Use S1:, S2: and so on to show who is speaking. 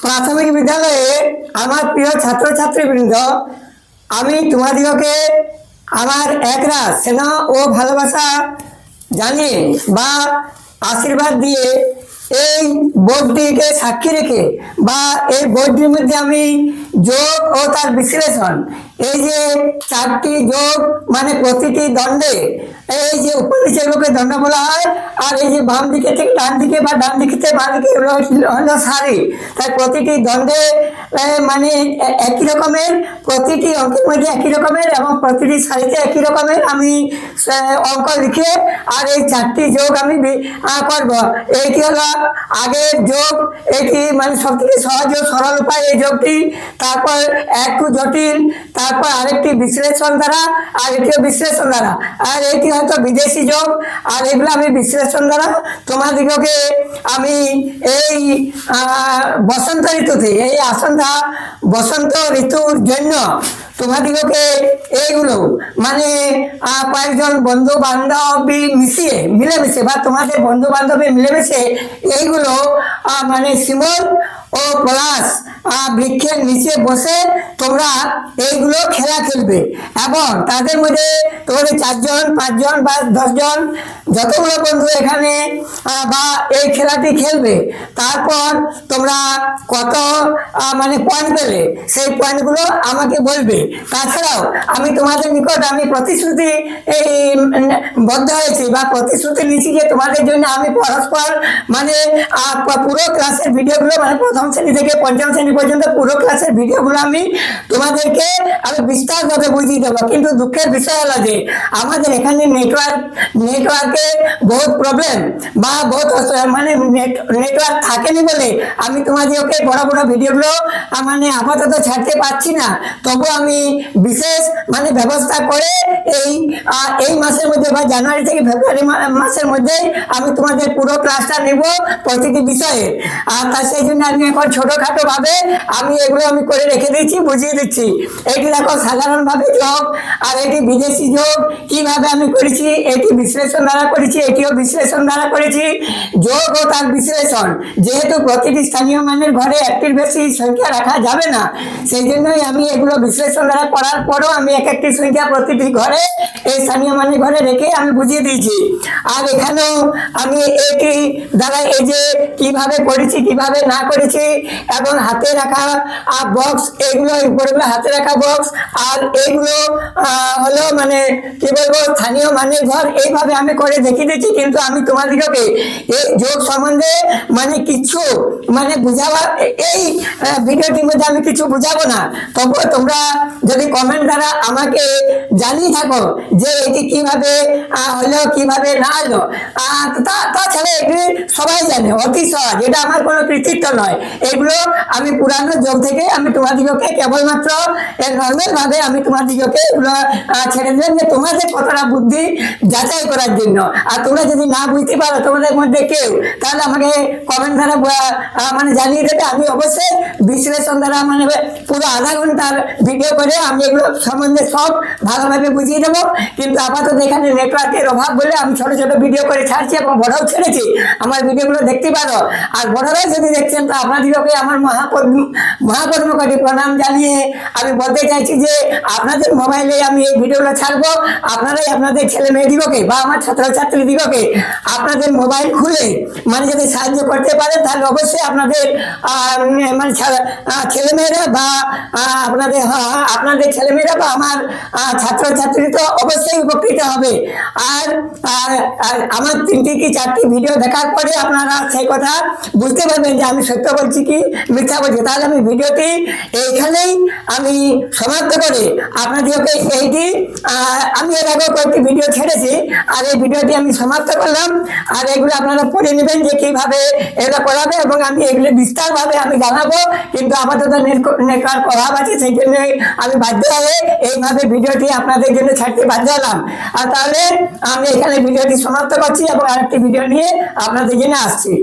S1: প্রাথমিক বিদ্যালয়ে আমার প্রিয় ছাত্রছাত্রীবৃন্দ, আমি তোমাদিগকে আমার একরাশ স্নেহ ও ভালোবাসা জানিয়ে বা আশীর্বাদ দিয়ে এই বোর্ডটিকে সাক্ষী রেখে বা এই বোর্ডটির মধ্যে আমি যোগ ও তার বিশ্লেষণ, এই যে চারটি যোগ মানে প্রতিটি দণ্ডে এই যে উপনিষের রূপে দণ্ড বলা হয়, আর এই যে বাম দিকে থেকে ডান দিকে বা ডান দিকে থেকে বাম দিকে হলো সারি, তাই প্রতিটি দণ্ডে মানে একই রকমের, প্রতিটি অঙ্কের মধ্যে একই রকমের এবং প্রতিটি সারিতে একই রকমের আমি অঙ্ক লিখে আর এই চারটি যোগ আমি করব। এইটি হলো আগের যোগ, এটি মানে সব থেকে সহজ ও সরল উপায় এই যোগটি, তারপর একটু জটিল, তারপর আরেকটি বিশ্লেষণ দ্বারা, আর এটিও বিশ্লেষণ দ্বারা, আর এটি হয়তো বিদেশি যোগ, আর এগুলো আমি বিশ্লেষণ দ্বারা তোমাদিগকে আমি এই বসন্ত ঋতুতে, এই আসন্তা বসন্ত ঋতুর জন্য তোমাদিগকে এইগুলো মানে কয়েকজন বন্ধু বান্ধবী মিলেমিশে বা তোমাদের বন্ধু বান্ধবী মিলেমিশে এইগুলো মানে শিমল ও পলাশ বৃক্ষের নিচে বসে তোমরা এইগুলো খেলা খেলবে এবং তাদের মধ্যে তোমাদের 4 জন 5 জন বা 10 জন যতগুলো বন্ধু এখানে বা এই খেলাটি খেলবে, তারপর তোমরা কত মানে পয়েন্ট পেলে সেই পয়েন্টগুলো আমাকে বলবে। তাছাড়াও আমি তোমাদের নিকট আমি প্রতিশ্রুতি এই বদ্ধ হয়েছি বা প্রতিশ্রুতি নিচ্ছি যে তোমাদের জন্য আমি পরস্পর মানে পুরো ক্লাসের ভিডিওগুলো মানে প্রথম শ্রেণী থেকে পঞ্চম শ্রেণী পর্যন্ত পুরো ক্লাসের ভিডিওগুলো আমি তোমাদেরকে আমি বিস্তারভাবে বুঝিয়ে দেবো। কিন্তু দুঃখের বিষয় হলো যে আমাদের এখানে নেটওয়ার্কে বহুত প্রবলেম বা বহুত মানে নেটওয়ার্ক থাকেনি বলে আমি তোমাদেরকে বড় বড় ভিডিওগুলো মানে আপাতত ছাড়তে পারছি না। তবু আমি বিশেষ মানে ব্যবস্থা করে এই মাসের মধ্যে বা জানুয়ারি থেকে ফেব্রুয়ারি মাসের মধ্যে আমি তোমাদের পুরো ক্লাসটা নেব প্রতিটি বিষয়ে। আর তার সেই জন্য আমি এখন ছোটোখাটো ভাবে আমি এগুলো আমি করে রেখে দিচ্ছি, বুঝিয়ে দিচ্ছি। এটি দেখো সাধারণভাবে যোগ, আর এটি বিদেশি যোগ কিভাবে আমি করেছি, এটি বিশ্লেষণ দ্বারা করেছি, এটিও বিশ্লেষণ দ্বারা করেছি। যোগ ও তার বিশ্লেষণ, যেহেতু প্রতিটি স্থানীয় মানের ঘরে একটির বেশি সংখ্যা রাখা যাবে না, সেই জন্যই আমি এগুলো বিশ্লেষণ দ্বারা করার পরও আমি এক একটি সংখ্যা প্রতিটি ঘরে এই স্থানীয় মানের ঘরে রেখে আমি বুঝিয়ে দিয়েছি। আর এখানেও আমি এটি দ্বারা এই যে কিভাবে করেছি কিভাবে না করেছি এবং হাতে রাখা বক্স, এগুলো উপরেগুলো হাতে রাখা বক্স, আর এইগুলো হলো মানে কি বলবো স্থানীয় মানের ঘর, এইভাবে আমি করে দেখিয়ে দিচ্ছি। কিন্তু আমি তোমাদেরকে এই যোগ সম্বন্ধে মানে কিছু মানে বুঝাবার এই ভিডিওটির মধ্যে আমি কিছু বুঝাবো না। তবুও তোমরা যদি কমেন্ট দ্বারা আমাকে জানিয়ে থাকো যে এটি কিভাবে হলো কিভাবে না হলো, তাছাড়া এগুলি সবাই জানে, অতি সহজ, এটা আমার কোনো কৃতিত্ব নয়। এগুলো আমি পুরানো যোগ থেকে আমি তোমাদিগকে কেবলমাত্র নর্মাল ভাবে আমি তোমাদিগকে এগুলো ছেড়ে দিলাম যে তোমাদের কতটা বুদ্ধি যাচাই করার জন্য। আর তোমরা যদি না বুঝতে পারো তোমাদের মধ্যে কেউ, তাহলে আমাকে কমেন্ট দ্বারা মানে জানিয়ে দেবে। আমি অবশ্যই বিশ্লেষণ দ্বারা মানে পুরো আধা ঘন্টার ভিডিও করে আমি এগুলো সম্বন্ধে সব ভালোভাবে বুঝিয়ে দেবো। কিন্তু আপাতত এখানে নেটওয়ার্কের অভাব বলে আমি ছোট ছোট ভিডিও করে ছাড়ছি এবং বড়ও ছেড়েছি, আমার ভিডিওগুলো দেখতে পারো। আর বড়রাই যদি দেখছেন তো আপনাদেরকে আমার মহাকর্মকারী প্রণাম জানিয়ে আমি বলতে চাইছি যে আপনাদের মোবাইলে আমি এই ভিডিওগুলো ছাড়বো, আপনারাই আপনাদের ছেলে মেয়েদিগকে বা আমার ছাত্রছাত্রীদিগকে আপনাদের মোবাইল খুলে মানে যদি সাহায্য করতে পারেন, তাহলে অবশ্যই আপনাদের মানে ছেলেমেয়েরা বা আপনাদের ছেলেমেয়েরা বা আমার ছাত্রছাত্রী তো অবশ্যই উপকৃত হবে। আর আমার 3টি কি 4টি ভিডিও দেখার পরে আপনারা সেই কথা বুঝতে পারবেন যে আমি সত্য বলছি কি মিথ্যা বলছি। তাহলে আমি ভিডিওটি এইখানেই আমি সমাপ্ত করে আপনাদেরকে এইটি আমি এর আগেও কয়েকটি ভিডিও ছেড়েছি, আর এই ভিডিওটি আমি সমাপ্ত করলাম। আর এগুলো আপনারা পড়ে নেবেন যে কিভাবে এটা করাবে এবং আমি এগুলো বিস্তারভাবে আমি জানাবো। কিন্তু আপাতত নেটওয়ার্ক অভাব আছে, সেই জন্য আমি বাধ্য হয়ে এইভাবে ভিডিওটি আপনাদের জন্য ছাড়তে বাধ্য হলাম। আর তাহলে আমি এখানে ভিডিওটি সমাপ্ত করছি এবং আরেকটি ভিডিও নিয়ে আপনাদের জন্য আসছি।